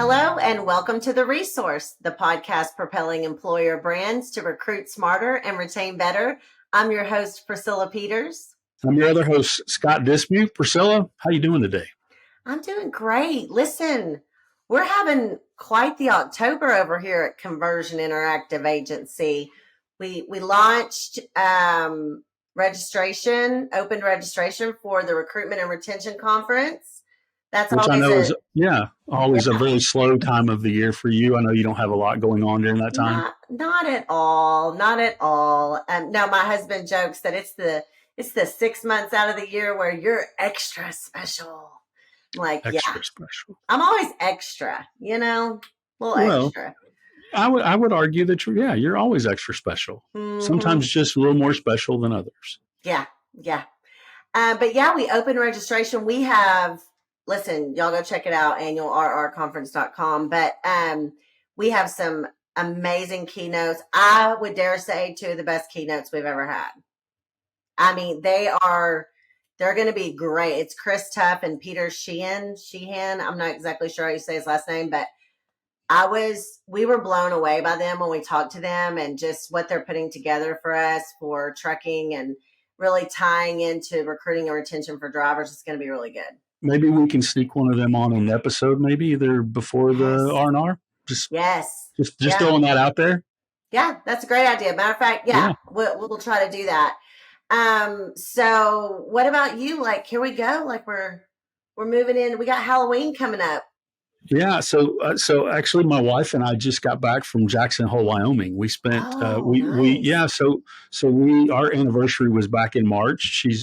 Hello and welcome to The Resource, the podcast propelling employer brands to recruit smarter and retain better. I'm your host, Priscilla Peters. I'm your other host, Scott Dismute. Priscilla, how you doing today? I'm doing great. Listen, we're having quite the October over here at Conversion Interactive Agency. We launched opened registration for the Recruitment and Retention Conference. That's which always I know always a very slow time of the year for you. I know you don't have a lot going on during that time. Not at all. Not at all. No, my husband jokes that it's the 6 months out of the year where you're extra special. I'm like, extra special. I'm always extra, extra. I would argue that you're always extra special. Mm-hmm. Sometimes just a little more special than others. Yeah. But we open registration. We have, listen, y'all go check it out, annualrrconference.com. But we have some amazing keynotes. I would dare say 2 of the best keynotes we've ever had. I mean, they're going to be great. It's Chris Tuff and Peter Sheehan. I'm not exactly sure how you say his last name, but we were blown away by them when we talked to them and just what they're putting together for us for trucking and really tying into recruiting and retention for drivers. It's going to be really good. Maybe we can sneak one of them on an episode, maybe either before the R&R. Just throwing that out there. Yeah, that's a great idea. Matter of fact, we'll try to do that. So what about you? Like, here we go. Like we're moving in. We got Halloween coming up. Yeah. So actually my wife and I just got back from Jackson Hole, Wyoming. We spent, nice. Our anniversary was back in March.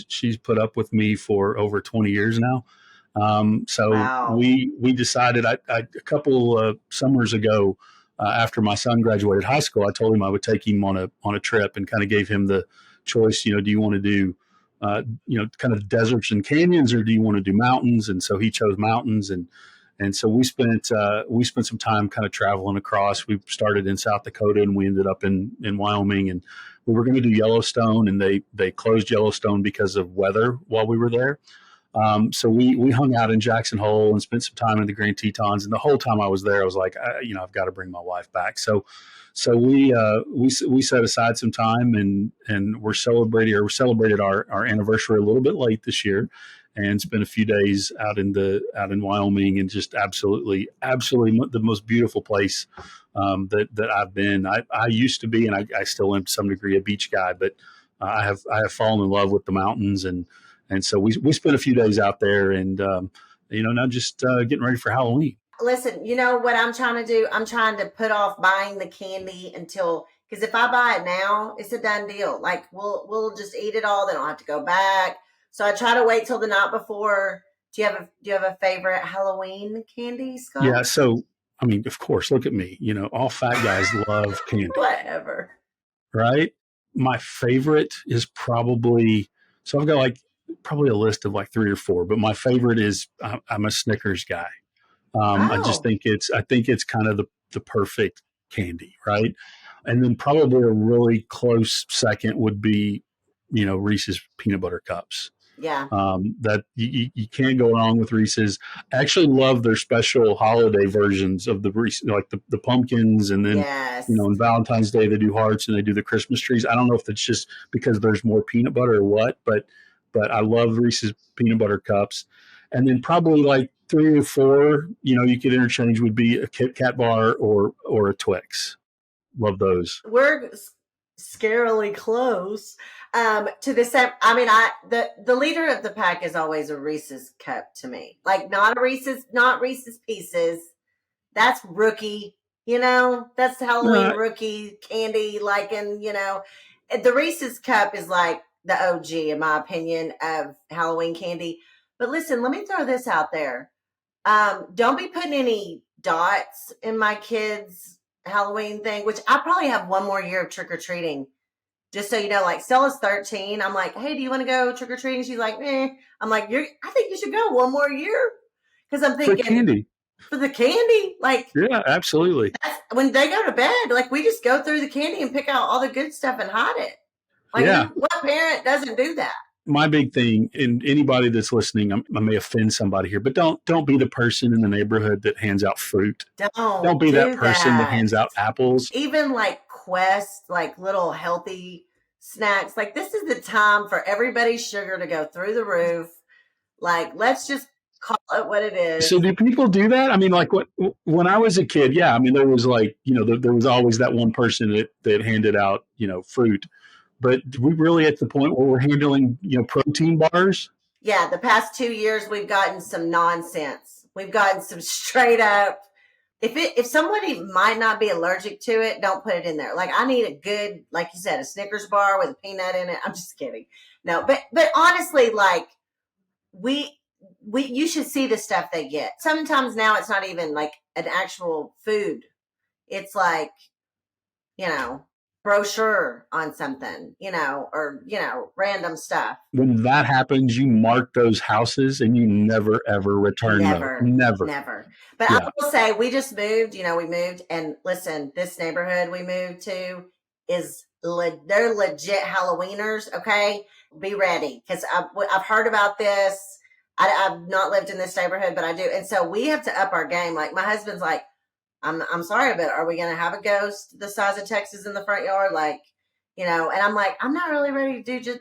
She's put up with me for over 20 years now. Wow. we decided a couple of summers ago, after my son graduated high school, I told him I would take him on a trip and kind of gave him the choice, do you want to do, kind of deserts and canyons, or do you want to do mountains? And so he chose mountains. And so we spent some time kind of traveling across. We started in South Dakota and we ended up in Wyoming, and we were going to do Yellowstone, and they closed Yellowstone because of weather while we were there. So we hung out in Jackson Hole and spent some time in the Grand Tetons. And the whole time I was there, I was like, I've got to bring my wife back. So we set aside some time and we celebrated our anniversary a little bit late this year, and spent a few days out in Wyoming, and just absolutely the most beautiful place that I've been. I used to be, and I still am to some degree, a beach guy, but I have fallen in love with the mountains, and so we spent a few days out there, and now just getting ready for Halloween. Listen, you know what I'm trying to do? I'm trying to put off buying the candy because if I buy it now, it's a done deal. Like we'll just eat it all. Then I'll have to go back. So I try to wait till the night before. Do you have a favorite Halloween candy, Scott? Yeah. So, I mean, of course, look at me, all fat guys love candy. Whatever. Right. My favorite is probably, so I've got probably a list of 3 or 4, but my favorite is I'm a Snickers guy. I just think it's kind of the perfect candy. Right. And then probably a really close second would be, Reese's peanut butter cups. Yeah. That you can't go wrong with Reese's. I actually love their special holiday versions of the Reese's, like the pumpkins, and then, yes. On Valentine's Day, they do hearts and they do the Christmas trees. I don't know if it's just because there's more peanut butter or what, but I love Reese's peanut butter cups. And then probably 3 or 4, you could interchange would be a Kit Kat bar or a Twix. Love those. We're scarily close. To the same, I mean, the leader of the pack is always a Reese's cup to me. Not Reese's Pieces. That's rookie, that's Halloween rookie candy. The Reese's cup is the OG, in my opinion, of Halloween candy. But listen, let me throw this out there. Don't be putting any dots in my kids' Halloween thing, which I probably have one more year of trick-or-treating. Just so you know, Stella's 13. I'm like, hey, do you want to go trick-or-treating? She's like, eh. I'm like, I think you should go one more year. Because I'm thinking. For the candy. Yeah, absolutely. When they go to bed, we just go through the candy and pick out all the good stuff and hide it. What parent doesn't do that? my big thing, and anybody that's listening, I may offend somebody here, but don't be the person in the neighborhood that hands out fruit. Don't Don't be that do person that that. hands out apples. Even like Quest, like little healthy snacks. Like this is the time for everybody's sugar to go through the roof. Like let's just call it what it is. So do people do that? I mean, like when I was a kid, yeah. I mean, there was like, there was always that one person that handed out, fruit. But we really at the point where we're handling, protein bars? Yeah, the past 2 years we've gotten some nonsense. We've gotten some straight up. If somebody might not be allergic to it, don't put it in there. Like I need a good, like you said, a Snickers bar with a peanut in it. I'm just kidding. No, but honestly, like you should see the stuff they get. Sometimes now it's not even like an actual food. It's like, brochure on something, or, random stuff. When that happens, you mark those houses and you never, ever return them. Never. But yeah. I will say we just moved, we moved, and listen, this neighborhood we moved to is, they're legit Halloweeners. Okay. Be ready. Cause I've heard about this. I've not lived in this neighborhood, but I do. And so we have to up our game. Like my husband's like, I'm sorry, but are we going to have a ghost the size of Texas in the front yard? Like, and I'm like, I'm not really ready to do just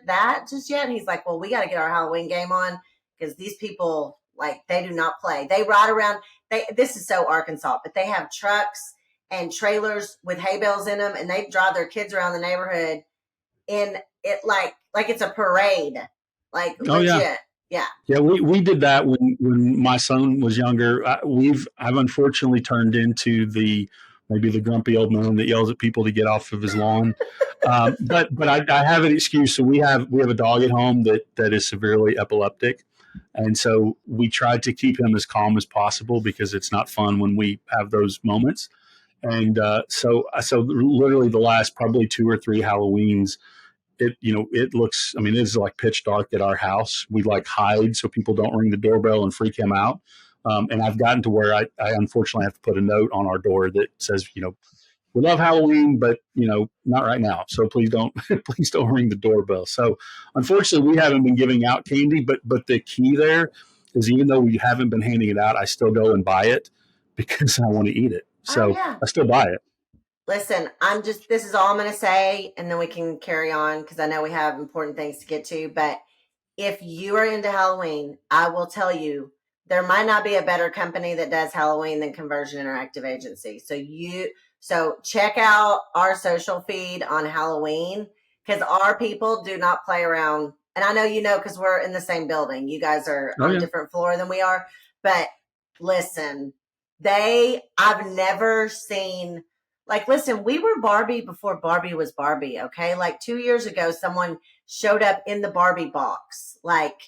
yet. And he's like, well, we got to get our Halloween game on because these people, like, they do not play. They ride around. This is so Arkansas, but they have trucks and trailers with hay bales in them, and they drive their kids around the neighborhood in it like it's a parade, like legit. Yeah, we did that when my son was younger. I've unfortunately turned into maybe the grumpy old man that yells at people to get off of his lawn. But I have an excuse. So we have a dog at home that is severely epileptic, and so we tried to keep him as calm as possible because it's not fun when we have those moments. And so literally the last probably 2 or 3 Halloweens, it looks, I mean, it's like pitch dark at our house. We like hide so people don't ring the doorbell and freak him out. And I've gotten to where I unfortunately have to put a note on our door that says, we love Halloween, but not right now. So please don't ring the doorbell. So unfortunately we haven't been giving out candy, but the key there is even though we haven't been handing it out, I still go and buy it because I want to eat it. So I still buy it. Listen, this is all I'm going to say, and then we can carry on because I know we have important things to get to. But if you are into Halloween, I will tell you, there might not be a better company that does Halloween than Conversion Interactive Agency. So check out our social feed on Halloween because our people do not play around. And I know because we're in the same building. You guys are on a different floor than we are. But listen, I've never seen... Like, listen, we were Barbie before Barbie was Barbie, okay? Like 2 years ago, someone showed up in the Barbie box. Like,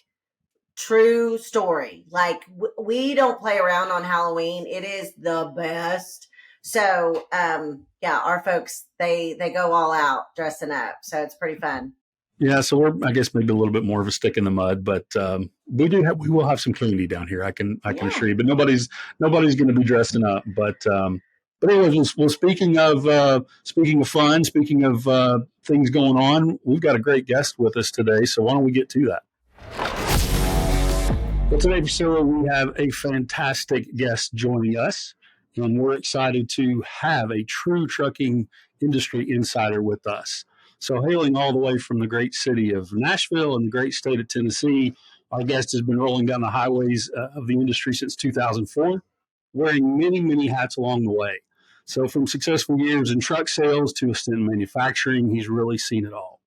true story. Like, we don't play around on Halloween. It is the best. So, our folks, they go all out dressing up. So it's pretty fun. Yeah, so we're, I guess, maybe a little bit more of a stick in the mud, but we will have some candy down here. I can assure you, but nobody's going to be dressing up, But anyways, well, speaking of fun, speaking of things going on, we've got a great guest with us today. So why don't we get to that? Well, today, Priscilla, we have a fantastic guest joining us, and we're excited to have a true trucking industry insider with us. So hailing all the way from the great city of Nashville and the great state of Tennessee, our guest has been rolling down the highways of the industry since 2004, wearing many, many hats along the way. So from successful years in truck sales to a stint in manufacturing, he's really seen it all.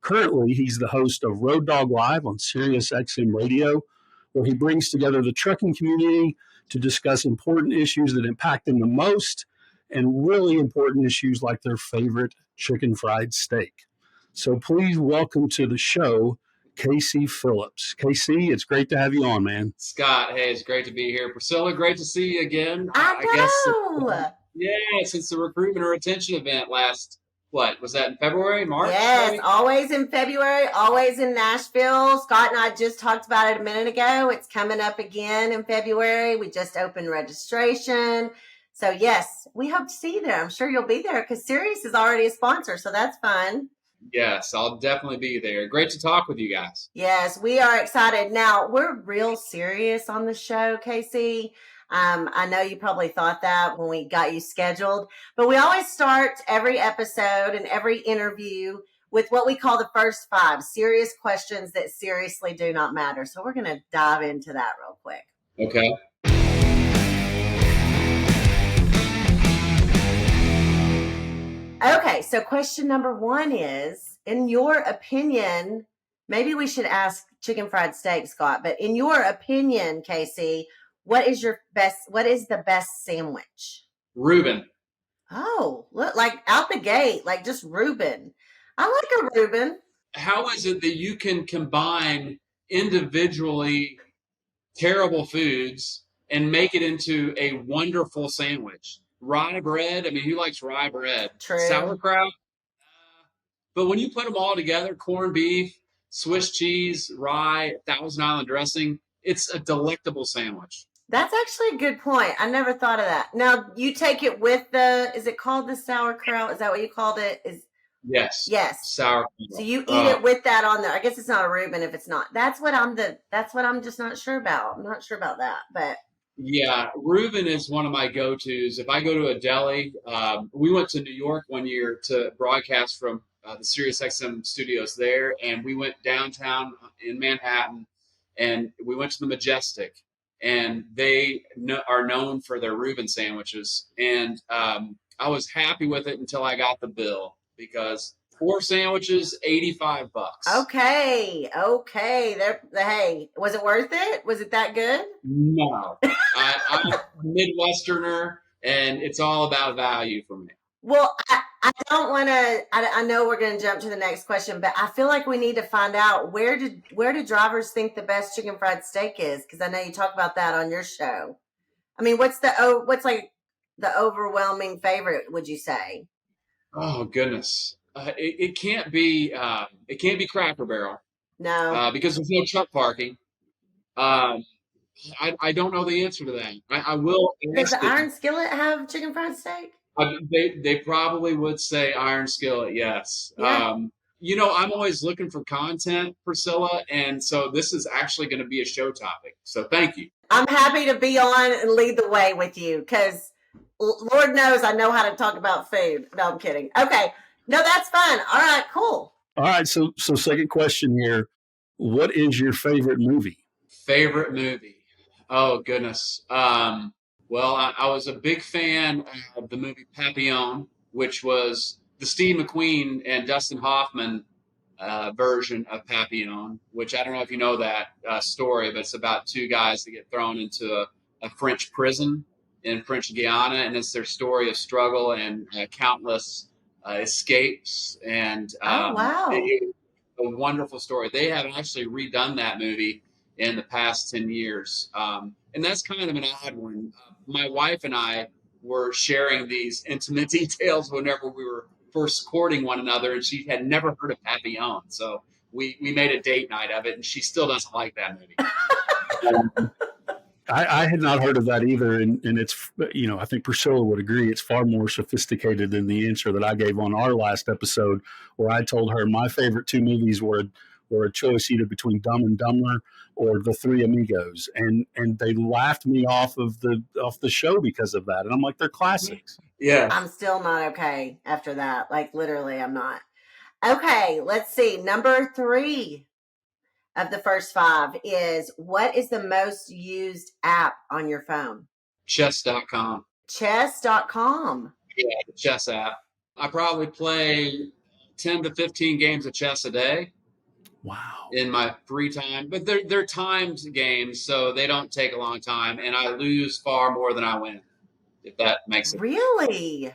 Currently, he's the host of Road Dog Live on SiriusXM Radio, where he brings together the trucking community to discuss important issues that impact them the most and really important issues like their favorite chicken fried steak. So please welcome to the show, KC Phillips. KC, it's great to have you on, man. Scott, hey, it's great to be here. Priscilla, great to see you again. I know. Since the recruitment or retention event last, was that in February, March? Yes, maybe? Always in February, always in Nashville. Scott and I just talked about it a minute ago. It's coming up again in February. We just opened registration. So yes, we hope to see you there. I'm sure you'll be there because Sirius is already a sponsor, so that's fun. Yes, I'll definitely be there. Great to talk with you guys. Yes, we are excited. Now, we're real serious on the show, Casey. I know you probably thought that when we got you scheduled, but we always start every episode and every interview with what we call the first 5 serious questions that seriously do not matter. So we're going to dive into that real quick. Okay. Okay, so question number 1 is, in your opinion, maybe we should ask chicken fried steak, Scott, but in your opinion, Casey, what is the best sandwich? Reuben. Oh, look, like out the gate, like just Reuben. I like a Reuben. How is it that you can combine individually terrible foods and make it into a wonderful sandwich? Rye bread. I mean, who likes rye bread? True. Sauerkraut. But when you put them all together, corned beef, Swiss cheese, rye, Thousand Island dressing, it's a delectable sandwich. That's actually a good point. I never thought of that. Now, you take it with is it called the sauerkraut? Is that what you called it? Yes. Yes. Sauerkraut. So you eat it with that on there. I guess it's not a Reuben if it's not. That's what I'm just not sure about. I'm not sure about that, but yeah, Reuben is one of my go-tos. If I go to a deli, we went to New York one year to broadcast from the SiriusXM studios there, and we went downtown in Manhattan, and we went to the Majestic, and they are known for their Reuben sandwiches. And I was happy with it until I got the bill, because 4 sandwiches, $85. Okay. Hey, was it worth it? Was it that good? No, I'm a Midwesterner, and it's all about value for me. Well, I don't want to. I know we're going to jump to the next question, but I feel like we need to find out where do drivers think the best chicken fried steak is? Because I know you talk about that on your show. I mean, what's like the overwhelming favorite? Would you say? Oh goodness, it can't be Cracker Barrel. No, because there's no truck parking. I don't know the answer to that. I will. Does the Iron Skillet have chicken fried steak? They probably would say Iron Skillet, yes. Yeah. I'm always looking for content, Priscilla, and so this is actually going to be a show topic. So thank you. I'm happy to be on and lead the way with you, because Lord knows I know how to talk about food. No, I'm kidding. Okay. No, that's fine. All right, cool. All right. So second question here. What is your favorite movie? Favorite movie? Oh, goodness. Well, I was a big fan of the movie Papillon, which was the Steve McQueen and Dustin Hoffman version of Papillon, which I don't know if you know that story, but it's about 2 guys that get thrown into a French prison in French Guiana, and it's their story of struggle and countless escapes. And oh, wow. a wonderful story. They have actually redone that movie in the past 10 years. And that's kind of an odd one. My wife and I were sharing these intimate details whenever we were first courting one another, and she had never heard of Papillon. So we made a date night of it, and she still doesn't like that movie. I had not heard of that either, and it's, I think Priscilla would agree, it's far more sophisticated than the answer that I gave on our last episode, where I told her my favorite 2 movies were a choice either between Dumb and Dumber or The Three Amigos, and they laughed me off the show because of that, and I'm like, they're classics. Yeah, I'm still not okay after that. Like, literally, I'm not. Okay, let's see. Number 3 of the first 5 is, what is the most used app on your phone? Chess.com. Chess.com. Yeah, the chess app. I probably play 10 to 15 games of chess a day. Wow. In my free time, but they're timed games, so they don't take a long time, and I lose far more than I win, if that makes it. Really?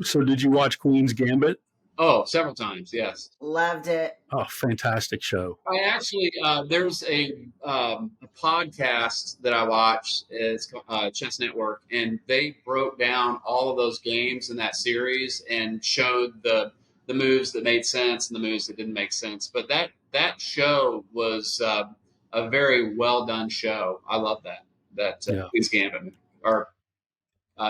So did you watch Queen's Gambit? Oh, several times, yes. Loved it. Oh, fantastic show. I actually, there's a podcast that I watch. It's Chess Network, and they broke down all of those games in that series and showed the moves that made sense and the moves that didn't make sense. But that show was a very well done show. I love that Queen's Gambit or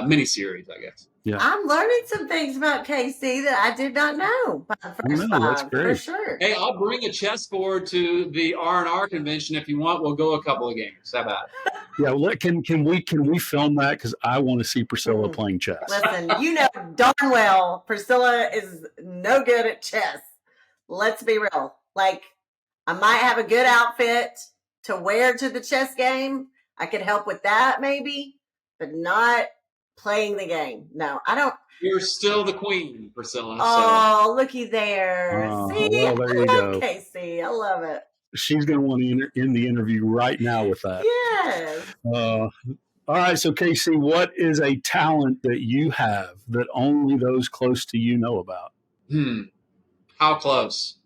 miniseries, I guess. Yeah. I'm learning some things about KC that I did not know by the first That's five, great. for sure. Hey, I'll bring a chessboard to the R&R convention if you want. We'll go a couple of games. How about it? Yeah, well, can we film that? Because I want to see Priscilla playing chess. Listen, you know darn well Priscilla is no good at chess. Let's be real. Like, I might have a good outfit to wear to the chess game. I could help with that maybe, but not playing the game. No, I don't. You're still the queen, Priscilla. Oh, looky there. See, well, there you go. Casey, I love it. She's going to want to end the interview right now with that. Yes. All right. So, Casey, what is a talent that you have that only those close to you know about? How close?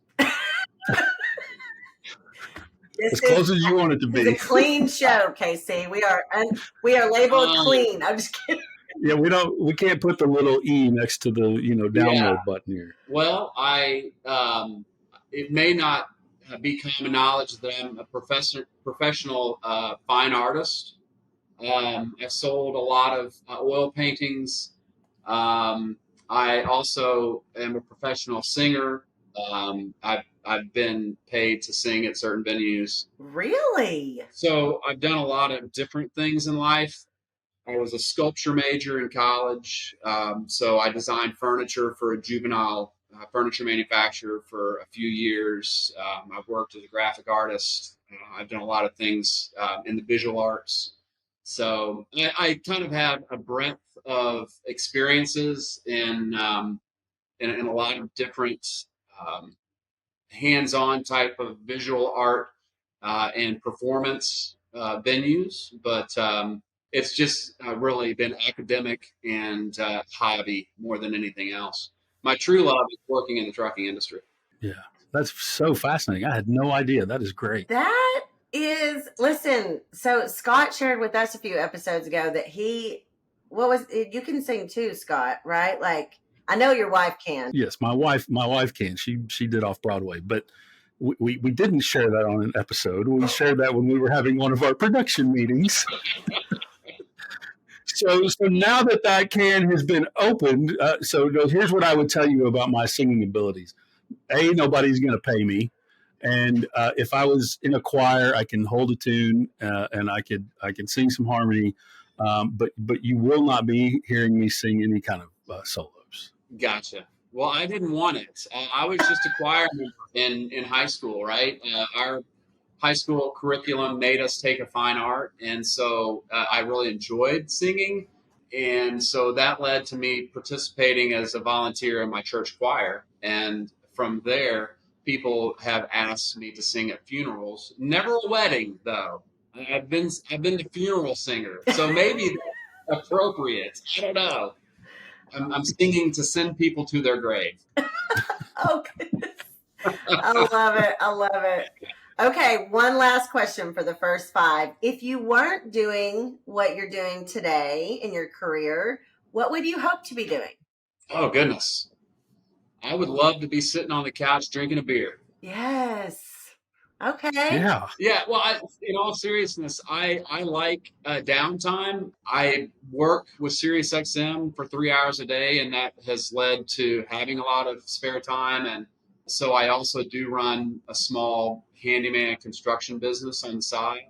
As close as you want it to be. It's a clean show, Casey. We are labeled clean. I'm just kidding. Yeah, we can't put the little E next to the download button here. Well, it may not be common knowledge that I'm a professional fine artist. I've sold a lot of oil paintings. I also am a professional singer. I've been paid to sing at certain venues. Really? So I've done a lot of different things in life. I was a sculpture major in college. So I designed furniture for a juvenile furniture manufacturer for a few years. I've worked as a graphic artist. I've done a lot of things in the visual arts. So I kind of have a breadth of experiences in a lot of different hands-on type of visual art and performance venues, but it's just really been academic and hobby more than anything else. My true love is working in the trucking industry. Yeah, that's so fascinating. I had no idea. That is great. That is, listen, so Scott shared with us a few episodes ago that you can sing too, Scott, right? Like, I know your wife can. Yes, my wife can. She did off Broadway, but we didn't share that on an episode. We shared that when we were having one of our production meetings. So now that can has been opened, so here's what I would tell you about my singing abilities. A, nobody's going to pay me, and if I was in a choir, I can hold a tune and I can sing some harmony, but you will not be hearing me sing any kind of solos. Gotcha. Well, I didn't want it. I was just a choir member in high school, right? Our high school curriculum made us take a fine art, and so I really enjoyed singing, and so that led to me participating as a volunteer in my church choir, and from there, people have asked me to sing at funerals. Never a wedding, though. I've been the funeral singer, so maybe that's appropriate. I don't know. I'm singing to send people to their grave. Oh, goodness. I love it. I love it. Okay, one last question for the first five. If you weren't doing what you're doing today in your career, what would you hope to be doing? Oh, goodness. I would love to be sitting on the couch drinking a beer. Yes. Okay. Yeah. Yeah. Well, in all seriousness, I like downtime. I work with SiriusXM for 3 hours a day, and that has led to having a lot of spare time. And so I also do run a small handyman construction business on the side.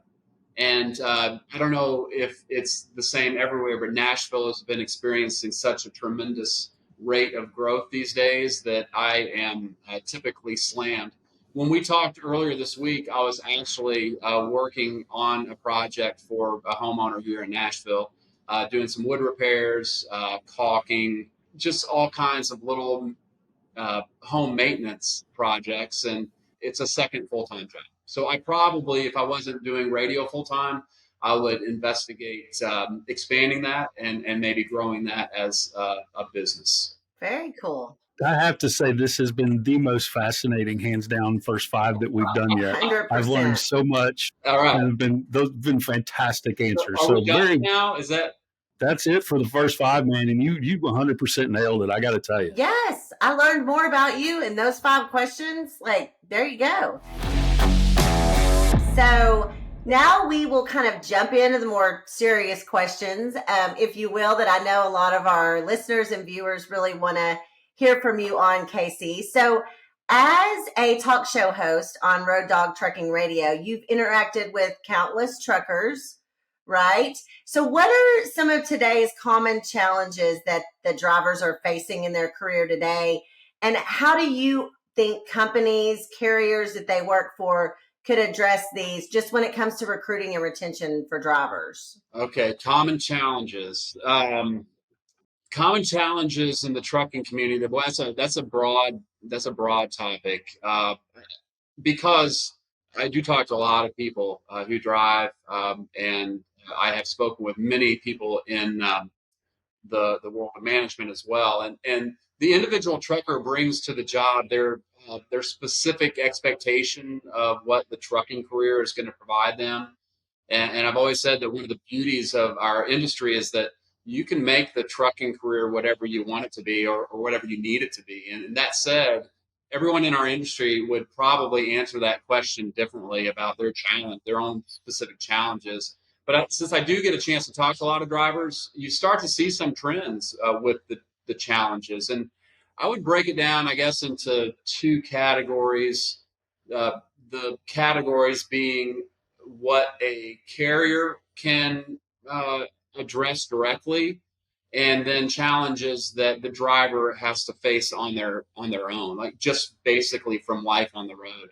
And I don't know if it's the same everywhere, but Nashville has been experiencing such a tremendous rate of growth these days that I am typically slammed. When we talked earlier this week, I was actually working on a project for a homeowner here in Nashville, doing some wood repairs, caulking, just all kinds of little home maintenance projects. And it's a second full-time job. So I probably, if I wasn't doing radio full-time, I would investigate expanding that and maybe growing that as a business. Very cool. I have to say, this has been the most fascinating, hands down, first five that we've done yet. 100%. I've learned so much. All right. And those have been fantastic answers. Are we done now? Is that? That's it for the first five, man. And you 100% nailed it. I got to tell you. Yes. I learned more about you in those 5 questions. Like, there you go. So Now we will kind of jump into the more serious questions, if you will, that I know a lot of our listeners and viewers really want to hear from you on, KC. So, as a talk show host on Road Dog Trucking Radio, you've interacted with countless truckers, right? So, what are some of today's common challenges that the drivers are facing in their career today? And how do you think companies, carriers that they work for could address these just when it comes to recruiting and retention for drivers? Okay, common challenges. Common challenges in the trucking community. Well, that's a broad topic, because I do talk to a lot of people who drive, and I have spoken with many people in the world of management as well. And the individual trucker brings to the job their specific expectation of what the trucking career is going to provide them. And I've always said that one of the beauties of our industry is that you can make the trucking career whatever you want it to be, or whatever you need it to be. And that said, everyone in our industry would probably answer that question differently about their challenge, their own specific challenges. But since I do get a chance to talk to a lot of drivers, you start to see some trends with the challenges. And I would break it down, I guess, into two categories. The categories being what a carrier can address directly, and then challenges that the driver has to face on their own, like just basically from life on the road.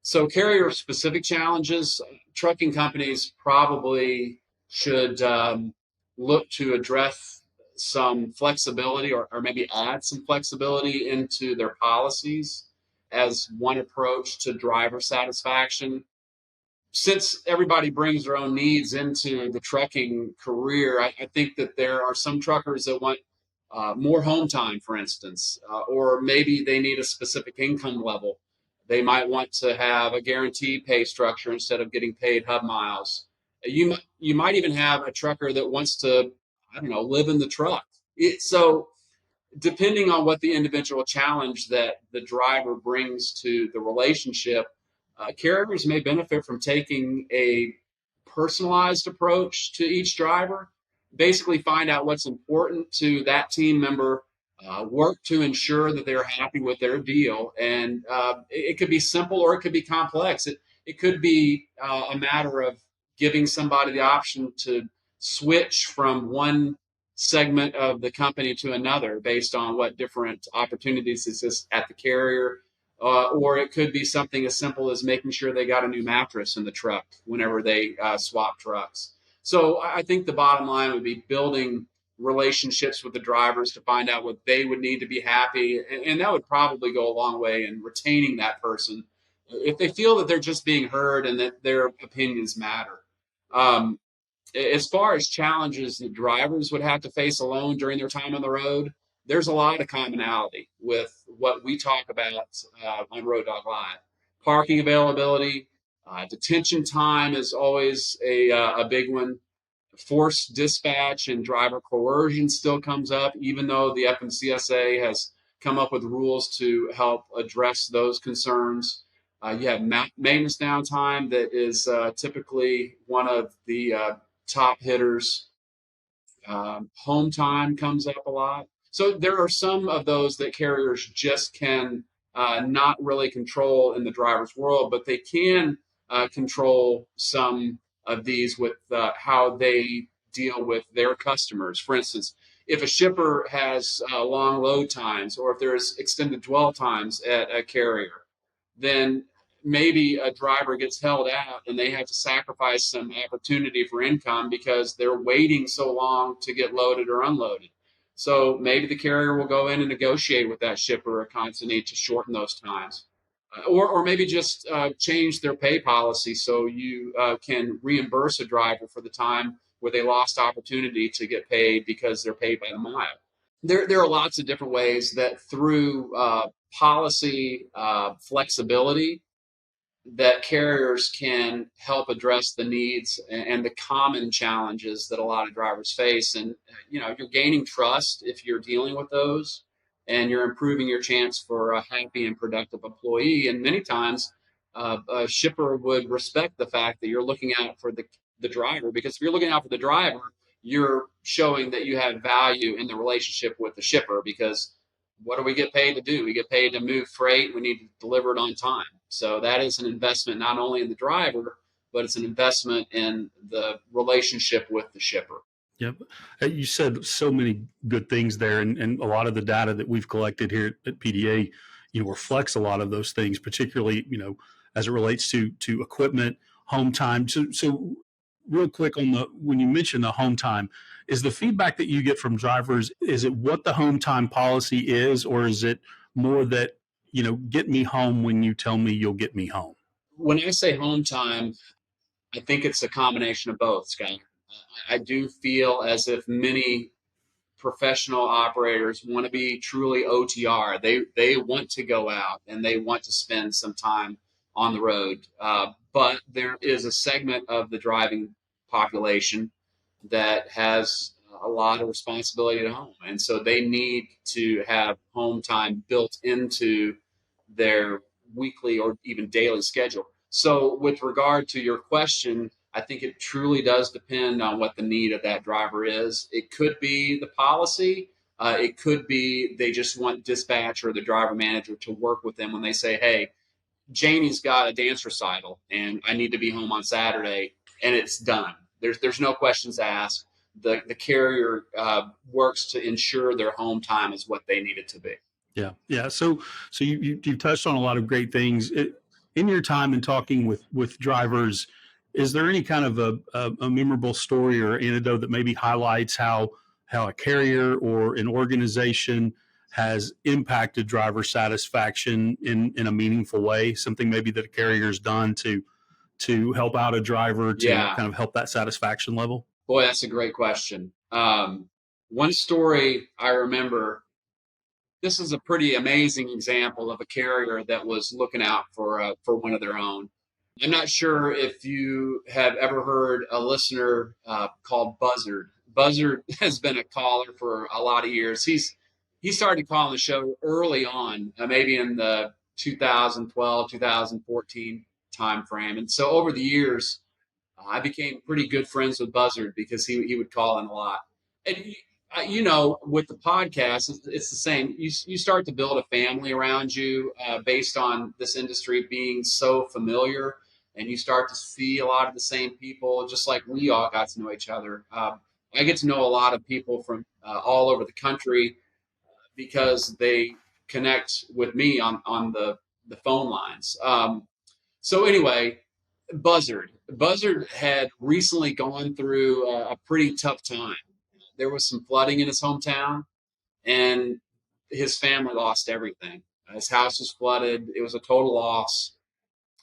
So carrier specific challenges, trucking companies probably should look to address some flexibility, or maybe add some flexibility into their policies as one approach to driver satisfaction. Since everybody brings their own needs into the trucking career, I think that there are some truckers that want more home time, for instance, or maybe they need a specific income level. They might want to have a guaranteed pay structure instead of getting paid hub miles. You might even have a trucker that wants to, I don't know, live in the truck. So depending on what the individual challenge that the driver brings to the relationship, carriers may benefit from taking a personalized approach to each driver. Basically, find out what's important to that team member, work to ensure that they're happy with their deal. And it could be simple or it could be complex. It could be a matter of giving somebody the option to switch from one segment of the company to another based on what different opportunities exist at the carrier. Or it could be something as simple as making sure they got a new mattress in the truck whenever they swap trucks. So I think the bottom line would be building relationships with the drivers to find out what they would need to be happy. And that would probably go a long way in retaining that person if they feel that they're just being heard and that their opinions matter. Um, as far as challenges that drivers would have to face alone during their time on the road, there's a lot of commonality with what we talk about on Road Dog Live. Parking availability, detention time is always a big one. Forced dispatch and driver coercion still comes up, even though the FMCSA has come up with rules to help address those concerns. You have maintenance downtime that is typically one of the top hitters. Home time comes up a lot. So there are some of those that carriers just can not really control in the driver's world, but they can control some of these with how they deal with their customers. For instance, if a shipper has long load times, or if there's extended dwell times at a carrier, then maybe a driver gets held out and they have to sacrifice some opportunity for income because they're waiting so long to get loaded or unloaded. So maybe the carrier will go in and negotiate with that shipper or consignee to shorten those times. Or maybe just change their pay policy so you can reimburse a driver for the time where they lost opportunity to get paid because they're paid by the mile. There are lots of different ways that through policy flexibility that carriers can help address the needs and the common challenges that a lot of drivers face. And, you're gaining trust if you're dealing with those, and you're improving your chance for a happy and productive employee. And many times a shipper would respect the fact that you're looking out for the driver, because if you're looking out for the driver, you're showing that you have value in the relationship with the shipper, because what do we get paid to do? We get paid to move freight. We need to deliver it on time. So that is an investment not only in the driver, but it's an investment in the relationship with the shipper. Yep. You said so many good things there, and a lot of the data that we've collected here at PDA, reflects a lot of those things, particularly, as it relates to equipment, home time. So real quick when you mention the home time, is the feedback that you get from drivers, is it what the home time policy is, or is it more that, get me home when you tell me you'll get me home? When I say home time, I think it's a combination of both, Scott. I do feel as if many professional operators want to be truly OTR. They want to go out and they want to spend some time on the road. But there is a segment of the driving population that has a lot of responsibility at home. And so they need to have home time built into their weekly or even daily schedule. So with regard to your question, I think it truly does depend on what the need of that driver is. It could be the policy. It could be they just want dispatch or the driver manager to work with them when they say, hey, Janie's got a dance recital and I need to be home on Saturday, and it's done. There's no questions asked. The carrier works to ensure their home time is what they need it to be. Yeah. So you touched on a lot of great things. In your time in talking with drivers, is there any kind of a memorable story or anecdote that maybe highlights how a carrier or an organization has impacted driver satisfaction in a meaningful way? Something maybe that a carrier's done to help out a driver to kind of help that satisfaction level? Boy, that's a great question. One story I remember, this is a pretty amazing example of a carrier that was looking out for one of their own. I'm not sure if you have ever heard a listener called Buzzard. Buzzard has been a caller for a lot of years. He started calling the show early on, maybe in the 2012, 2014 timeframe. And so over the years, I became pretty good friends with Buzzard because he would call in a lot. And with the podcast, it's the same. You start to build a family around you based on this industry being so familiar, and you start to see a lot of the same people, just like we all got to know each other. I get to know a lot of people from all over the country because they connect with me on the phone lines. So anyway, Buzzard had recently gone through a pretty tough time. There was some flooding in his hometown, and his family lost everything. His house was flooded. It was a total loss.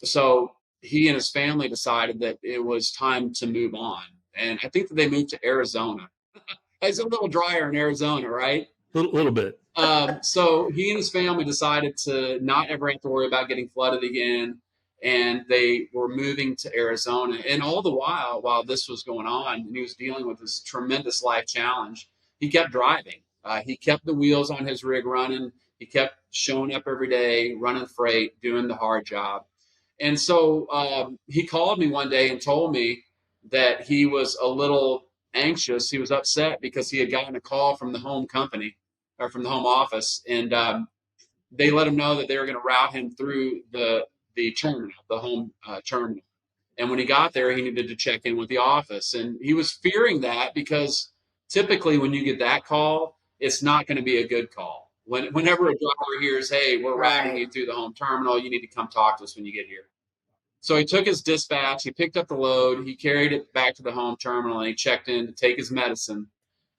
So he and his family decided that it was time to move on. And I think that they moved to Arizona. It's a little drier in Arizona, right? A little bit. So he and his family decided to not ever have to worry about getting flooded again. And they were moving to Arizona. And all the while this was going on, and he was dealing with this tremendous life challenge, he kept driving. He kept the wheels on his rig running. He kept showing up every day, running freight, doing the hard job. And so he called me one day and told me that he was a little anxious. He was upset because he had gotten a call from the home company or from the home office. And they let him know that they were going to route him through the terminal, the home terminal. And when he got there, he needed to check in with the office. And he was fearing that because typically when you get that call, it's not going to be a good call. Whenever a driver hears, hey, we're routing you through the home terminal, you need to come talk to us when you get here. So he took his dispatch, he picked up the load, he carried it back to the home terminal, and he checked in to take his medicine.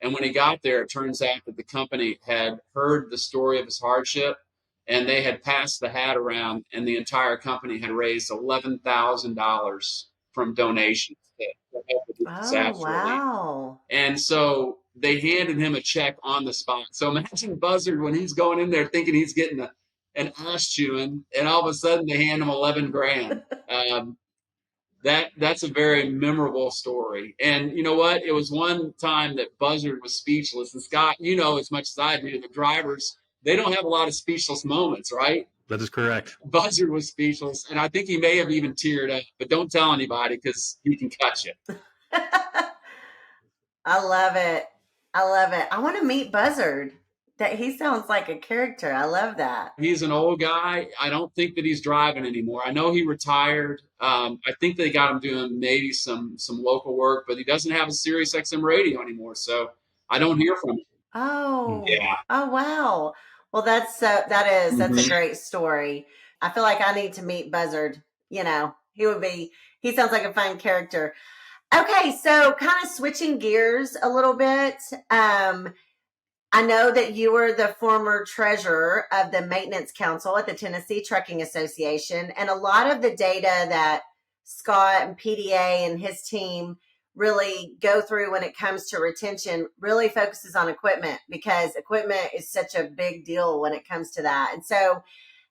And when he got there, it turns out that the company had heard the story of his hardship, and they had passed the hat around, and the entire company had raised $11,000 from donations to help with the disaster relief. And so they handed him a check on the spot. So imagine Buzzard when he's going in there thinking he's getting an ass chewing, and all of a sudden they hand him $11,000. That's a very memorable story. And you know what? It was one time that Buzzard was speechless. And Scott, as much as I do, the drivers, they don't have a lot of speechless moments, right? That is correct. Buzzard was speechless, and I think he may have even teared up, but don't tell anybody because he can cut you. I love it. I love it. I want to meet Buzzard. That he sounds like a character. I love that. He's an old guy. I don't think that he's driving anymore. I know he retired. I think they got him doing maybe some local work, but he doesn't have a SiriusXM Radio anymore, so I don't hear from him. Oh, Yeah. Oh, wow. Well, that's a great story. I feel like I need to meet Buzzard. He sounds like a fun character. Okay, so kind of switching gears a little bit. I know that you were the former treasurer of the Maintenance Council at the Tennessee Trucking Association, and a lot of the data that Scott and PDA and his team really go through when it comes to retention really focuses on equipment, because equipment is such a big deal when it comes to that. And so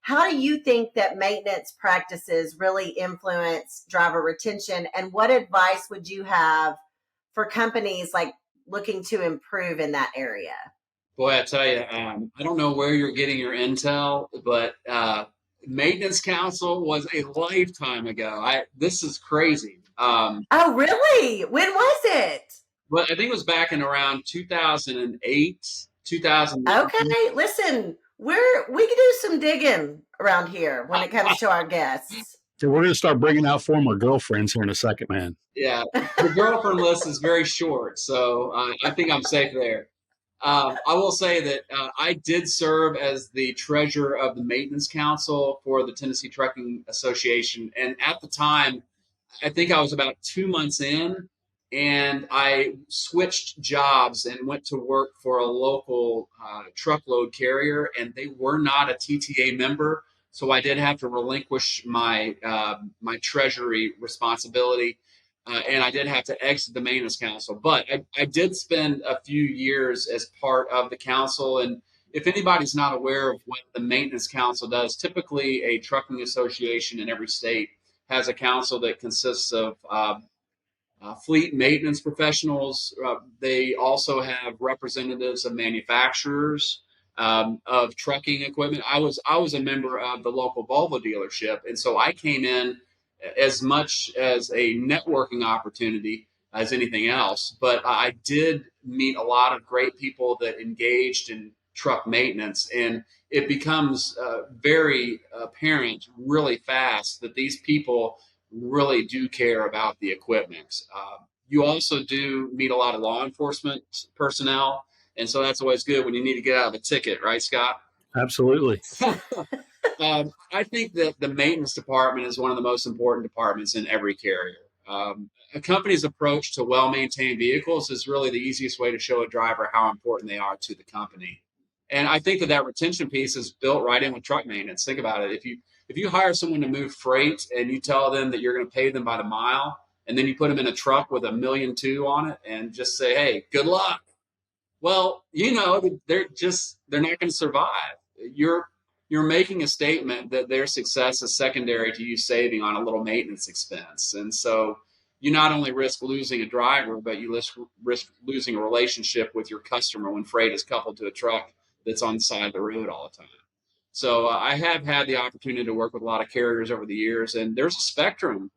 how do you think that maintenance practices really influence driver retention, and what advice would you have for companies like looking to improve in that area? Boy, I tell you, I don't know where you're getting your intel, but Maintenance Council was a lifetime ago. This is crazy. Oh, really? When was it? Well, I think it was back in around 2008, 2009. Okay, listen, we can do some digging around here when it comes to our guests. So we're going to start bringing out former girlfriends here in a second, man. Yeah, the girlfriend list is very short, so I think I'm safe there. I will say that I did serve as the treasurer of the Maintenance Council for the Tennessee Trucking Association. And at the time, I think I was about 2 months in, and I switched jobs and went to work for a local truckload carrier, and they were not a TTA member. So I did have to relinquish my my treasury responsibility. And I did have to exit the Maintenance Council, but I did spend a few years as part of the council. And if anybody's not aware of what the Maintenance Council does, typically a trucking association in every state has a council that consists of fleet maintenance professionals. They also have representatives of manufacturers of trucking equipment. I was a member of the local Volvo dealership, and so I came in as much as a networking opportunity as anything else. But I did meet a lot of great people that engaged in truck maintenance, and it becomes very apparent really fast that these people really do care about the equipment. You also do meet a lot of law enforcement personnel, and so that's always good when you need to get out of a ticket, right, Scott? Absolutely. I think that the maintenance department is one of the most important departments in every carrier. A company's approach to well-maintained vehicles is really the easiest way to show a driver how important they are to the company. And I think that retention piece is built right in with truck maintenance. Think about it. If you hire someone to move freight and you tell them that you're going to pay them by the mile, and then you put them in a truck with $1.2 million on it and just say, hey, good luck. Well, they're not going to survive. You're making a statement that their success is secondary to you saving on a little maintenance expense. And so you not only risk losing a driver, but you risk losing a relationship with your customer when freight is coupled to a truck that's on the side of the road all the time. So I have had the opportunity to work with a lot of carriers over the years, and there's a spectrum.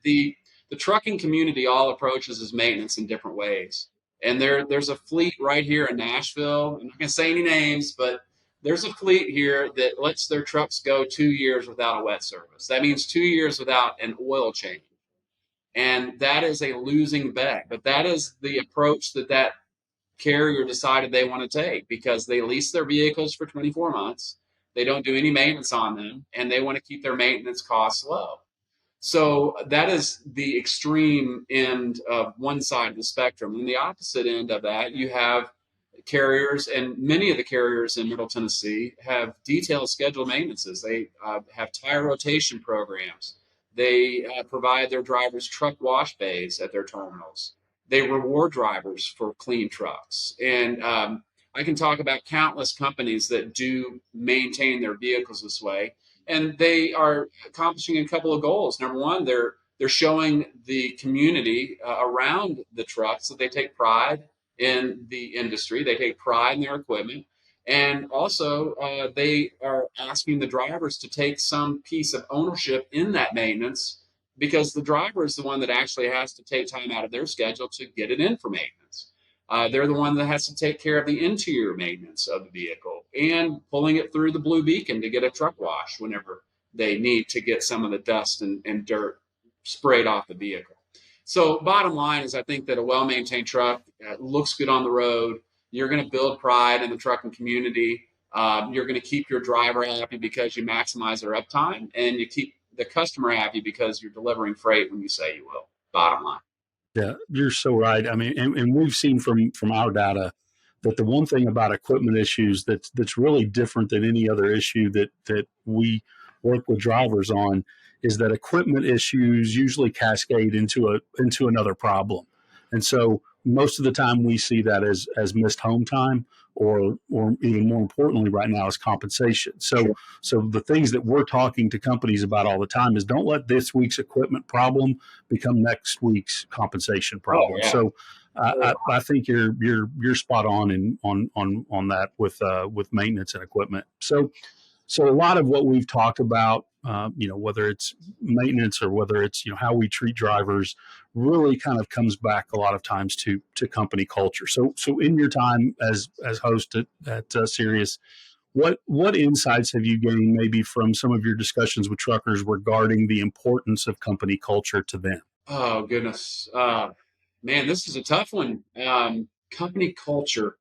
The trucking community all approaches as maintenance in different ways. And there's a fleet right here in Nashville. I'm not going to say any names, but there's a fleet here that lets their trucks go 2 years without a wet service. That means 2 years without an oil change. And that is a losing bet. But that is the approach that carrier decided they want to take, because they lease their vehicles for 24 months. They don't do any maintenance on them, and they want to keep their maintenance costs low. So that is the extreme end of one side of the spectrum. And the opposite end of that, you have carriers, and many of the carriers in Middle Tennessee have detailed scheduled maintenances. They have tire rotation programs. They provide their drivers truck wash bays at their terminals. They reward drivers for clean trucks. And I can talk about countless companies that do maintain their vehicles this way. And they are accomplishing a couple of goals. Number one, they're showing the community around the trucks that they take pride in the industry. They take pride in their equipment. And also, they are asking the drivers to take some piece of ownership in that maintenance, because the driver is the one that actually has to take time out of their schedule to get it in for maintenance. They're the one that has to take care of the interior maintenance of the vehicle and pulling it through the blue beacon to get a truck wash whenever they need to get some of the dust and dirt sprayed off the vehicle. So bottom line is, I think that a well-maintained truck looks good on the road. You're going to build pride in the trucking community. You're going to keep your driver happy because you maximize their uptime, and you keep the customer happy because you're delivering freight when you say you will. Bottom line. Yeah, you're so right. I mean, and we've seen from our data that the one thing about equipment issues that's really different than any other issue that we work with drivers on is that equipment issues usually cascade into another problem. And so most of the time we see that as missed home time, or even more importantly right now, is compensation. So the things that we're talking to companies about all the time is, don't let this week's equipment problem become next week's compensation problem. Oh, yeah. So I think you're spot on on that with maintenance and equipment. So a lot of what we've talked about, whether it's maintenance or whether it's how we treat drivers, really kind of comes back a lot of times to company culture. So in your time as host at Sirius, what insights have you gained maybe from some of your discussions with truckers regarding the importance of company culture to them? Oh, goodness. Man, this is a tough one. Company culture.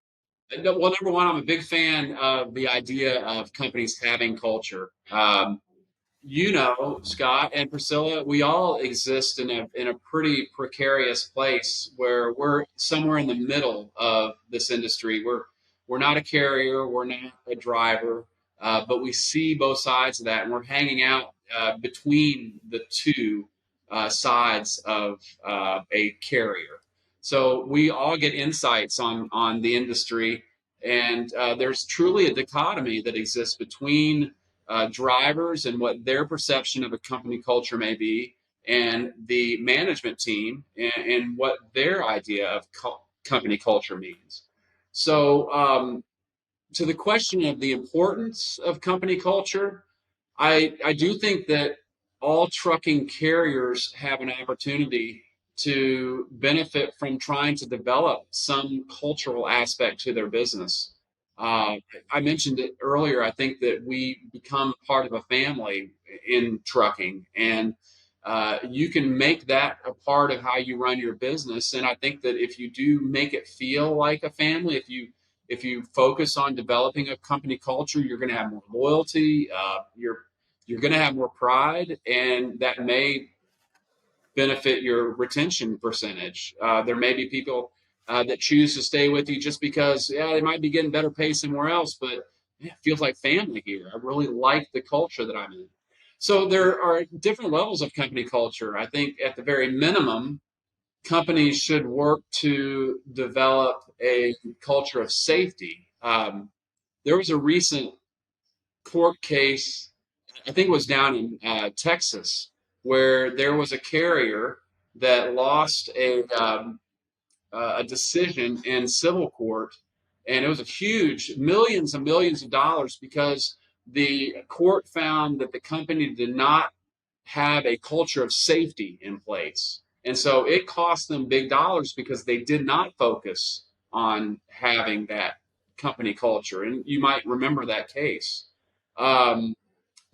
Well, number one, I'm a big fan of the idea of companies having culture. Scott and Priscilla, we all exist in a pretty precarious place where we're somewhere in the middle of this industry. We're not a carrier, we're not a driver, but we see both sides of that, and we're hanging out between the two sides of a carrier. So we all get insights on the industry, and there's truly a dichotomy that exists between drivers and what their perception of a company culture may be, and the management team and what their idea of company culture means. So, to the question of the importance of company culture, I do think that all trucking carriers have an opportunity to benefit from trying to develop some cultural aspect to their business. I mentioned it earlier. I think that we become part of a family in trucking, and you can make that a part of how you run your business. And I think that if you do make it feel like a family, if you focus on developing a company culture, you're going to have more loyalty. You're going to have more pride, and that may benefit your retention percentage. There may be people that choose to stay with you just because, they might be getting better pay somewhere else, but it feels like family here. I really like the culture that I'm in. So there are different levels of company culture. I think at the very minimum, companies should work to develop a culture of safety. There was a recent court case, I think it was down in Texas, where there was a carrier that lost a decision in civil court, and it was a huge, millions and millions of dollars, because the court found that the company did not have a culture of safety in place. And so it cost them big dollars because they did not focus on having that company culture. And you might remember that case.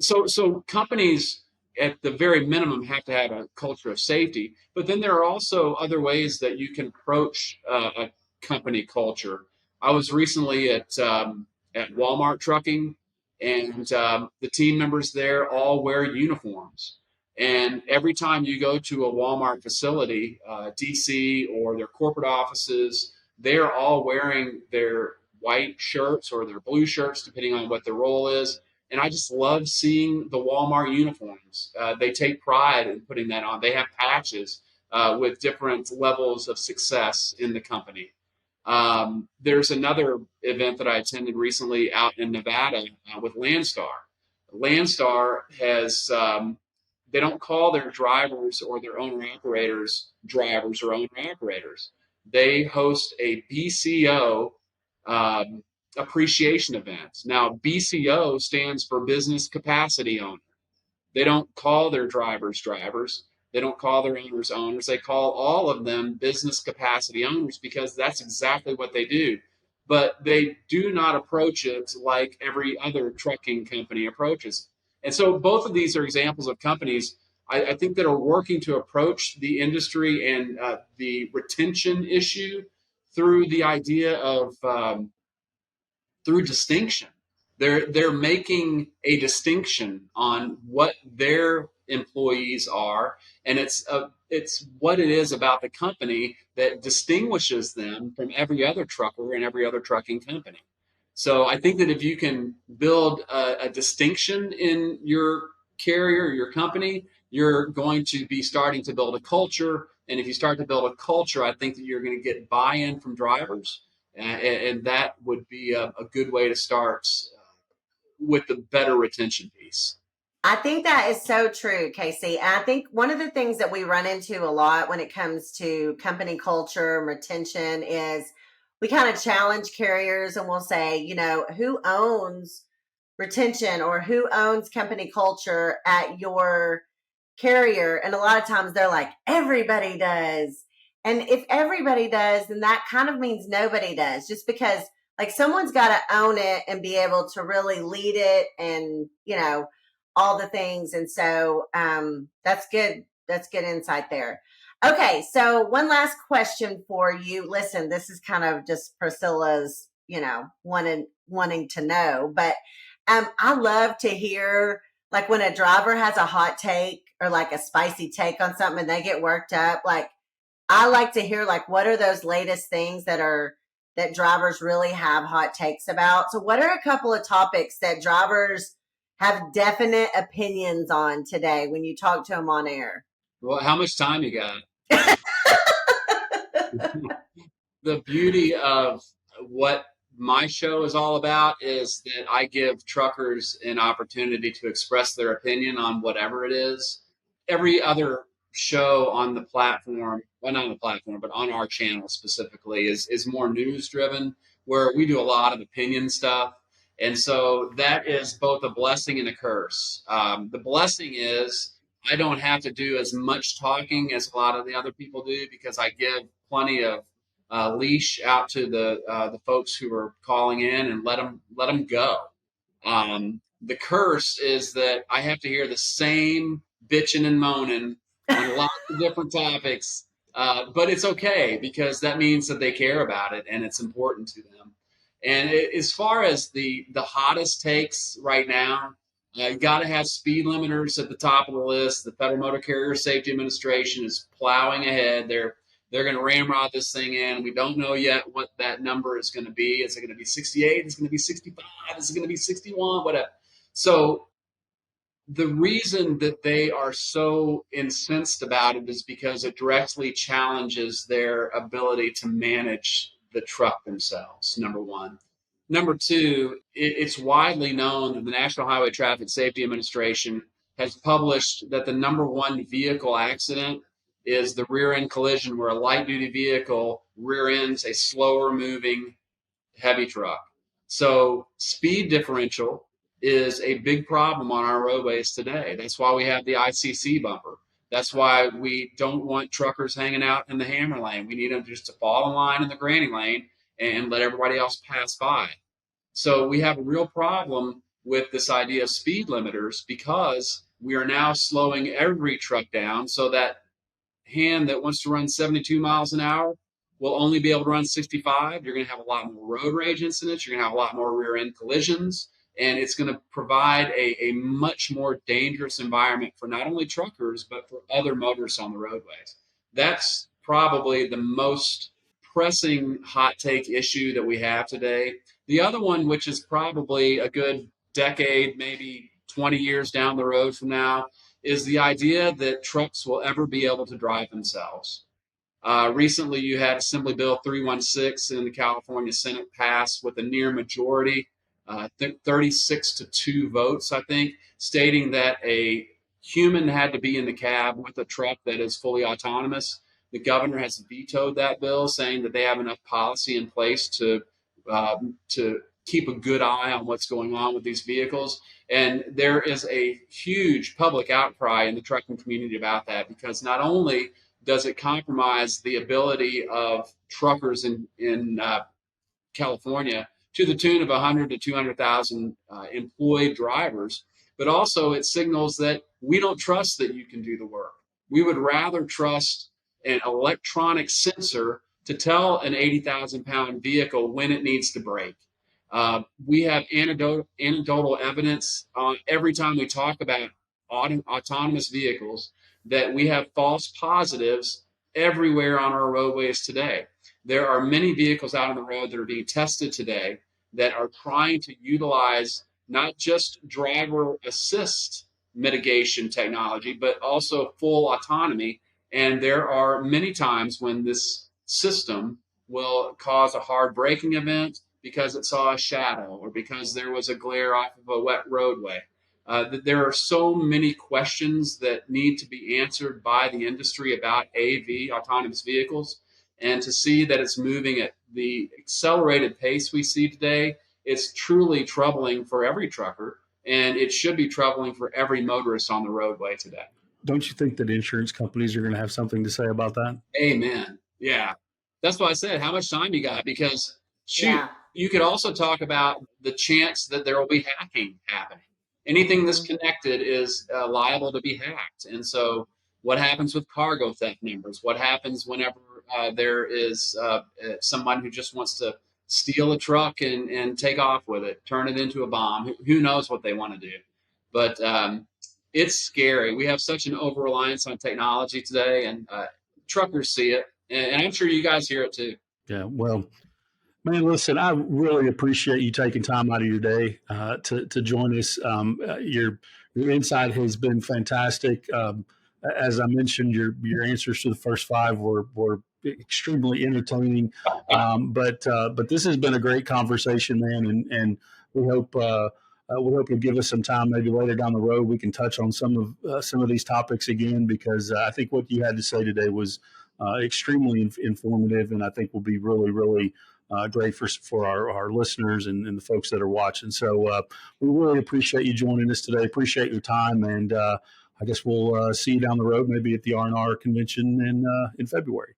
So companies at the very minimum have to have a culture of safety, but then there are also other ways that you can approach a company culture. I was recently at Walmart trucking, and the team members there all wear uniforms. And every time you go to a Walmart facility, DC, or their corporate offices, they're all wearing their white shirts or their blue shirts, depending on what their role is. And I just love seeing the Walmart uniforms. They take pride in putting that on. They have patches with different levels of success in the company. There's another event that I attended recently out in Nevada with Landstar. Landstar has, they don't call their drivers or their owner operators drivers or owner operators. They host a BCO appreciation events. Now, BCO stands for Business Capacity Owner. They don't call their drivers drivers. They don't call their owners owners. They call all of them business capacity owners because that's exactly what they do. But they do not approach it like every other trucking company approaches. And so both of these are examples of companies I think that are working to approach the industry and the retention issue through the idea of through distinction. They're making a distinction on what their employees are, and it's what it is about the company that distinguishes them from every other trucker and every other trucking company. So I think that if you can build a distinction in your carrier, your company, you're going to be starting to build a culture. And if you start to build a culture, I think that you're going to get buy-in from drivers. And that would be a good way to start with the better retention piece. I think that is so true, Casey. And I think one of the things that we run into a lot when it comes to company culture and retention is we kind of challenge carriers and we'll say, you know, who owns retention or who owns company culture at your carrier? And a lot of times they're like, everybody does. And if everybody does, then that kind of means nobody does, just because like someone's got to own it and be able to really lead it and, you know, all the things. And so that's good. That's good insight there. Okay. So one last question for you. Listen, this is kind of just Priscilla's, you know, wanting to know, but I love to hear like when a driver has a hot take or like a spicy take on something and they get worked up. Like I like to hear like what are those latest things that drivers really have hot takes about. So what are a couple of topics that drivers have definite opinions on today when you talk to them on air? Well, how much time you got? The beauty of what my show is all about is that I give truckers an opportunity to express their opinion on whatever it is. Every other show on the platform, well, not on the platform, but on our channel specifically, is more news driven, where we do a lot of opinion stuff. And so that is both a blessing and a curse. The blessing is I don't have to do as much talking as a lot of the other people do because I give plenty of leash out to the folks who are calling in and let them go. The curse is that I have to hear the same bitching and moaning on lots of different topics, but it's okay because that means that they care about it and it's important to them. And as far as the hottest takes right now, you got to have speed limiters at the top of the list. The Federal Motor Carrier Safety Administration is plowing ahead. They're going to ramrod this thing in. We don't know yet what that number is going to be. Is it going to be 68? Is it going to be 65? Is it going to be 61? Whatever. So the reason that they are so incensed about it is because it directly challenges their ability to manage the truck themselves, number one. Number two, it's widely known that the National Highway Traffic Safety Administration has published that the number one vehicle accident is the rear end collision where a light duty vehicle rear ends a slower moving heavy truck. So speed differential is a big problem on our roadways today. That's why we have the ICC bumper. That's why we don't want truckers hanging out in the hammer lane. We need them just to fall in line in the granny lane and let everybody else pass by. So we have a real problem with this idea of speed limiters because we are now slowing every truck down so that hand that wants to run 72 miles an hour will only be able to run 65. You're going to have a lot more road rage incidents. You're going to have a lot more rear end collisions. And it's going to provide a much more dangerous environment for not only truckers, but for other motorists on the roadways. That's probably the most pressing hot take issue that we have today. The other one, which is probably a good decade, maybe 20 years down the road from now, is the idea that trucks will ever be able to drive themselves. Recently, you had Assembly Bill 316 in the California Senate pass with a near majority, 36-2 votes, I think, stating that a human had to be in the cab with a truck that is fully autonomous. The governor has vetoed that bill, saying that they have enough policy in place to keep a good eye on what's going on with these vehicles. And there is a huge public outcry in the trucking community about that, because not only does it compromise the ability of truckers in California to the tune of 100 to 200,000 employed drivers, but also it signals that we don't trust that you can do the work. We would rather trust an electronic sensor to tell an 80,000 pound vehicle when it needs to brake. We have anecdotal evidence every time we talk about autonomous vehicles that we have false positives everywhere on our roadways today. There are many vehicles out on the road that are being tested today that are trying to utilize not just driver assist mitigation technology, but also full autonomy. And there are many times when this system will cause a hard braking event because it saw a shadow or because there was a glare off of a wet roadway. There are so many questions that need to be answered by the industry about AV, autonomous vehicles. And to see that it's moving at the accelerated pace we see today, it's truly troubling for every trucker, and it should be troubling for every motorist on the roadway today. Don't you think that insurance companies are going to have something to say about that? Amen. Yeah. That's why I said, how much time you got? Because shoot, Yeah. you could also talk about the chance that there will be hacking happening. Anything that's connected is liable to be hacked. And so what happens with cargo theft numbers? What happens whenever there is someone who just wants to steal a truck and take off with it, turn it into a bomb? Who knows what they want to do? But it's scary. We have such an over-reliance on technology today, and truckers see it. And I'm sure you guys hear it too. Yeah, well, man, listen, I really appreciate you taking time out of your day to join us. Your insight has been fantastic. As I mentioned, your answers to the first five were extremely entertaining. But this has been a great conversation, man, and we hope you'll give us some time, maybe later down the road, we can touch on some of these topics again, because I think what you had to say today was extremely informative, and I think will be really, really great for our listeners and the folks that are watching. So we really appreciate you joining us today. Appreciate your time, and I guess we'll see you down the road, maybe at the R&R convention in February.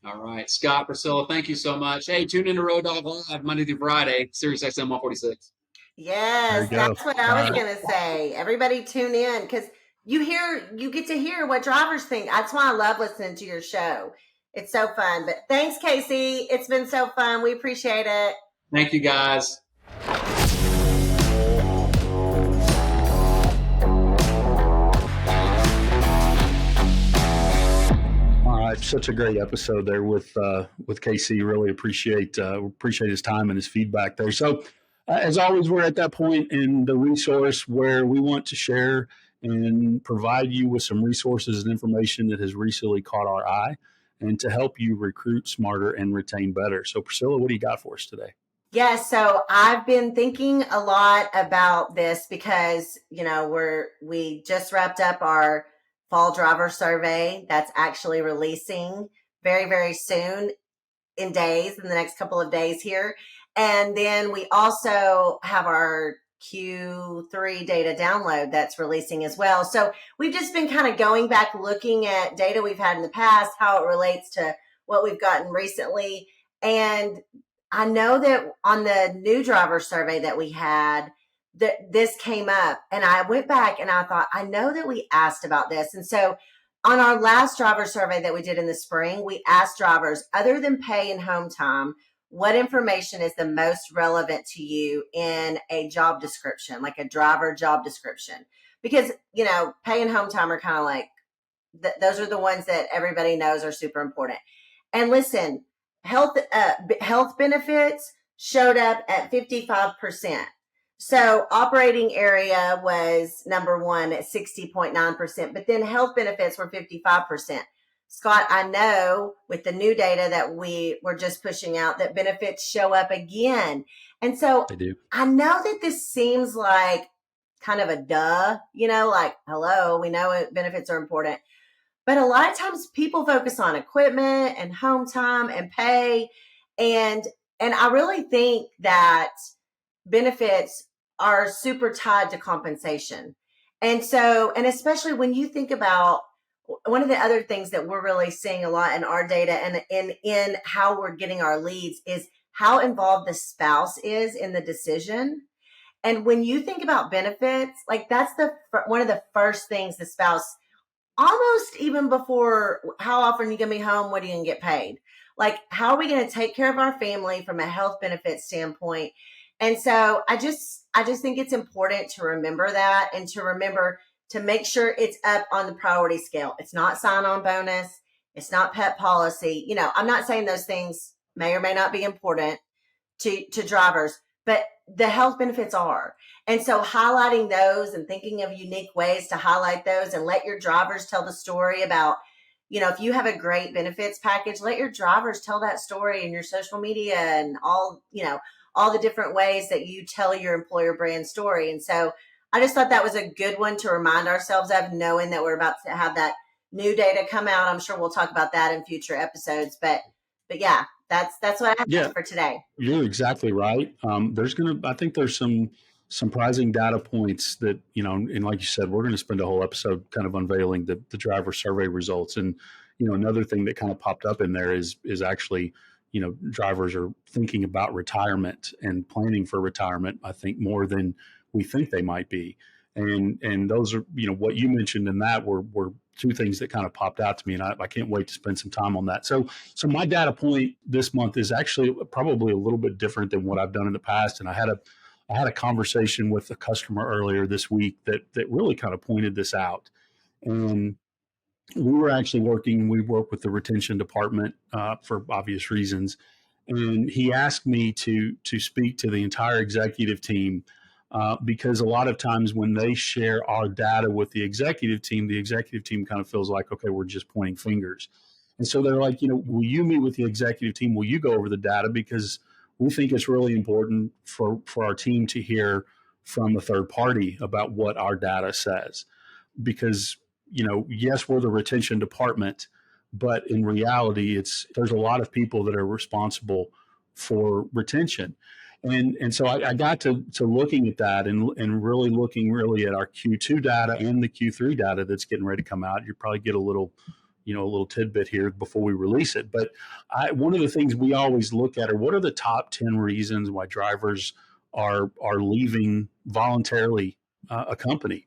All right, Scott, Priscilla, thank you so much. Hey, tune into Road Dog Live Monday through Friday, SiriusXM 146. Yes, that's what I was going to say. Everybody tune in, because you get to hear what drivers think. That's why I love listening to your show. It's so fun. But thanks, Casey. It's been so fun. We appreciate it. Thank you, guys. Such a great episode there with KC. Really appreciate his time and his feedback there. So as always, we're at that point in the resource where we want to share and provide you with some resources and information that has recently caught our eye, and to help you recruit smarter and retain better. So Priscilla, what do you got for us today? Yes, so I've been thinking a lot about this because, we just wrapped up our fall driver survey that's actually releasing very, very soon in the next couple of days here. And then we also have our Q3 data download that's releasing as well. So we've just been kind of going back, looking at data we've had in the past, how it relates to what we've gotten recently. And I know that on the new driver survey that we had, that this came up, and I went back and I thought, I know that we asked about this. And so on our last driver survey that we did in the spring, we asked drivers, other than pay and home time, what information is the most relevant to you in a job description, like a driver job description? Because, pay and home time are kind of like, those are the ones that everybody knows are super important. And listen, health benefits showed up at 55%. So operating area was number one at 60.9%, but then health benefits were 55%. Scott, I know with the new data that we were just pushing out that benefits show up again. And so They do. I know that this seems like kind of a duh, like, hello, we know benefits are important. But a lot of times people focus on equipment and home time and pay. And I really think that benefits are super tied to compensation. And so, and especially when you think about one of the other things that we're really seeing a lot in our data and in how we're getting our leads is how involved the spouse is in the decision. And when you think about benefits, like that's one of the first things the spouse, almost even before how often are you going to be home, what are you going to get paid? Like, how are we going to take care of our family from a health benefit standpoint? And so I just think it's important to remember that and to remember to make sure it's up on the priority scale. It's not sign-on bonus. It's not pet policy. You know, I'm not saying those things may or may not be important to drivers, but the health benefits are. And so highlighting those and thinking of unique ways to highlight those and let your drivers tell the story about, you know, if you have a great benefits package, let your drivers tell that story in your social media and all, you know, all the different ways that you tell your employer brand story. And so I just thought that was a good one to remind ourselves of, knowing that we're about to have that new data come out. I'm sure we'll talk about that in future episodes, but yeah, that's what I have for today. You're exactly right. I think there's some surprising data points that, you know, and like you said, we're going to spend a whole episode kind of unveiling the driver survey results. And, you know, another thing that kind of popped up in there is actually, you know, drivers are thinking about retirement and planning for retirement, I think, more than we think they might be. And those are, you know, what you mentioned in that were two things that kind of popped out to me, and I can't wait to spend some time on that. So my data point this month is actually probably a little bit different than what I've done in the past. And I had a conversation with a customer earlier this week that really kind of pointed this out. And we work with the retention department for obvious reasons. And he asked me to speak to the entire executive team because a lot of times when they share our data with the executive team kind of feels like, okay, we're just pointing fingers. And so they're like, you know, will you meet with the executive team? Will you go over the data? Because we think it's really important for our team to hear from a third party about what our data says. Because, you know, yes, we're the retention department, but in reality, there's a lot of people that are responsible for retention. And so I got to looking at that and really looking at our Q2 data and the Q3 data that's getting ready to come out. You probably get a little tidbit here before we release it. But one of the things we always look at are what are the top 10 reasons why drivers are leaving voluntarily a company.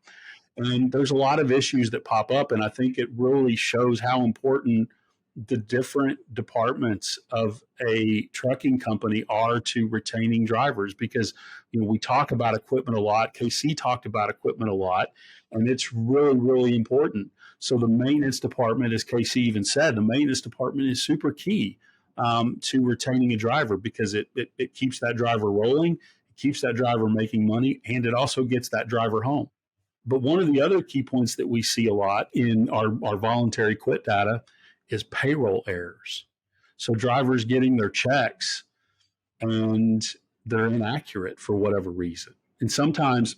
And there's a lot of issues that pop up, and I think it really shows how important the different departments of a trucking company are to retaining drivers, because, you know, we talk about equipment a lot. KC talked about equipment a lot, and it's really, really important. So the maintenance department, as KC even said, the maintenance department is super key to retaining a driver, because it keeps that driver rolling, it keeps that driver making money, and it also gets that driver home. But one of the other key points that we see a lot in our voluntary quit data is payroll errors. So drivers getting their checks and they're inaccurate for whatever reason. And sometimes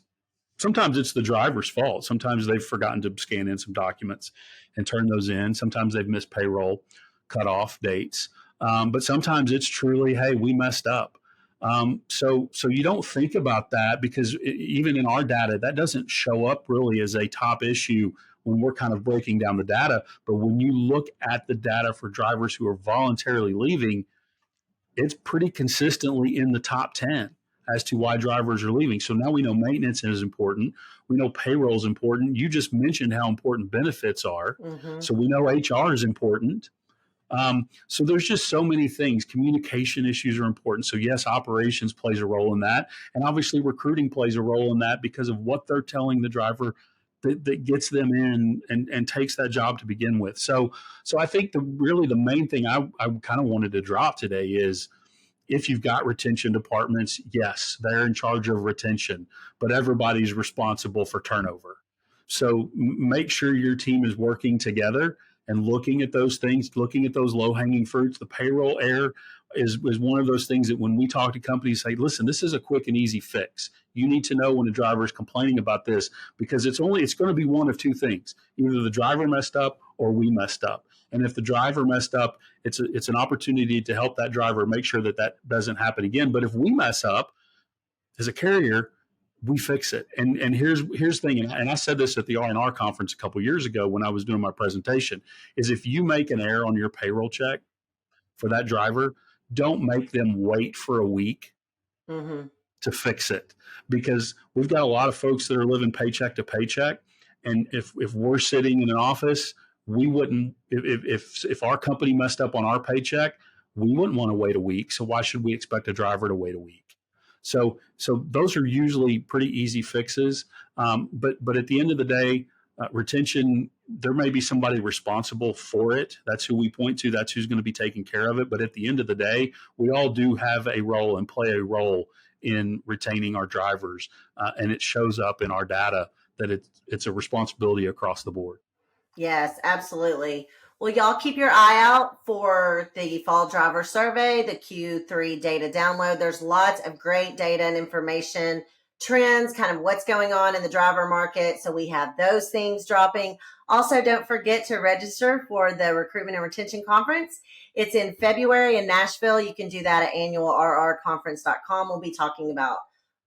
it's the driver's fault. Sometimes they've forgotten to scan in some documents and turn those in. Sometimes they've missed payroll cutoff dates. But sometimes it's truly, hey, we messed up. So you don't think about that, because even in our data, that doesn't show up really as a top issue when we're kind of breaking down the data. But when you look at the data for drivers who are voluntarily leaving, it's pretty consistently in the top 10 as to why drivers are leaving. So now we know maintenance is important. We know payroll is important. You just mentioned how important benefits are. Mm-hmm. So we know HR is important. So there's just so many things. Communication issues are important. So yes, operations plays a role in that. And obviously recruiting plays a role in that because of what they're telling the driver that gets them in and takes that job to begin with. So I think the main thing I kind of wanted to drop today is, if you've got retention departments, yes, they're in charge of retention, but everybody's responsible for turnover. So make sure your team is working together and looking at those things, looking at those low-hanging fruits. The payroll error is one of those things that when we talk to companies, say, listen, this is a quick and easy fix. You need to know when a driver is complaining about this, because it's going to be one of two things. Either the driver messed up or we messed up. And if the driver messed up, it's an opportunity to help that driver make sure that doesn't happen again. But if we mess up, as a carrier, we fix it. And here's the thing, and I said this at the R&R conference a couple of years ago when I was doing my presentation, is if you make an error on your payroll check for that driver, don't make them wait for a week to fix it, because we've got a lot of folks that are living paycheck to paycheck. And if we're sitting in an office, we wouldn't, if our company messed up on our paycheck, we wouldn't want to wait a week. So why should we expect a driver to wait a week? So those are usually pretty easy fixes. But at the end of the day, retention, there may be somebody responsible for it. That's who we point to. That's who's going to be taking care of it. But at the end of the day, we all do have a role and play a role in retaining our drivers. And it shows up in our data that it's a responsibility across the board. Yes, absolutely. Well, y'all keep your eye out for the fall driver survey, the Q3 data download. There's lots of great data and information, trends, kind of what's going on in the driver market. So we have those things dropping. Also, don't forget to register for the Recruitment and Retention Conference. It's in February in Nashville. You can do that at annualrrconference.com. We'll be talking about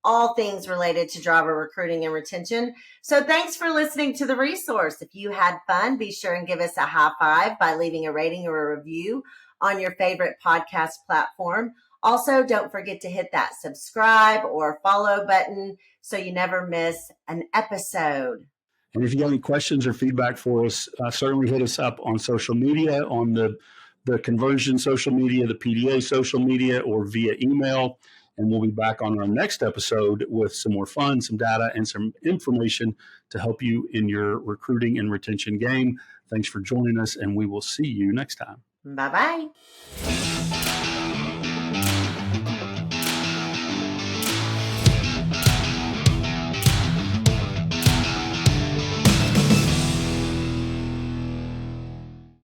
all things related to driver recruiting and retention. So thanks for listening to The Resource. If you had fun, be sure and give us a high five by leaving a rating or a review on your favorite podcast platform. Also, don't forget to hit that subscribe or follow button so you never miss an episode. And if you have any questions or feedback for us, certainly hit us up on social media, on the Conversion social media, the PDA social media, or via email. And we'll be back on our next episode with some more fun, some data, and some information to help you in your recruiting and retention game. Thanks for joining us, and we will see you next time. Bye-bye.